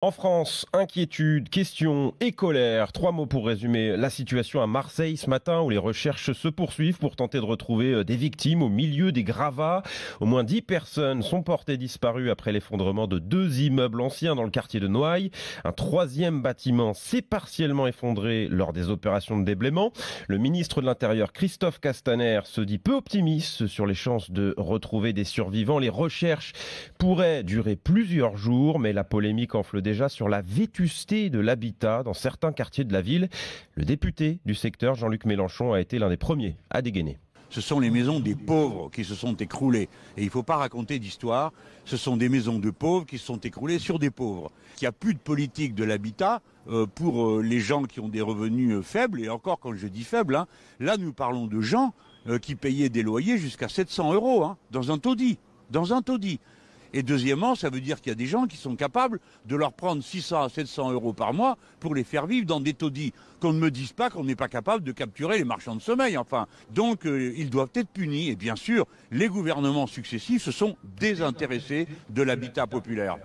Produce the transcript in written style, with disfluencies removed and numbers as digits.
En France, inquiétude, questions et colère. Trois mots pour résumer la situation à Marseille ce matin où les recherches se poursuivent pour tenter de retrouver des victimes au milieu des gravats. Au moins 10 personnes sont portées disparues après l'effondrement de deux immeubles anciens dans le quartier de Noailles. Un troisième bâtiment s'est partiellement effondré lors des opérations de déblaiement. Le ministre de l'Intérieur, Christophe Castaner, se dit peu optimiste sur les chances de retrouver des survivants. Les recherches pourraient durer plusieurs jours, mais la polémique enfle déjà sur la vétusté de l'habitat dans certains quartiers de la ville. Le député du secteur, Jean-Luc Mélenchon, a été l'un des premiers à dégainer. Ce sont les maisons des pauvres qui se sont écroulées. Et il ne faut pas raconter d'histoire. Ce sont des maisons de pauvres qui se sont écroulées sur des pauvres. Il n'y a plus de politique de l'habitat pour les gens qui ont des revenus faibles. Et encore, quand je dis faibles, là nous parlons de gens qui payaient des loyers jusqu'à 700 € dans un taudis. Dans un taudis. Et deuxièmement, ça veut dire qu'il y a des gens qui sont capables de leur prendre 600 à 700 € par mois pour les faire vivre dans des taudis. Qu'on ne me dise pas qu'on n'est pas capable de capturer les marchands de sommeil. Enfin, donc ils doivent être punis. Et bien sûr, les gouvernements successifs se sont désintéressés de l'habitat populaire.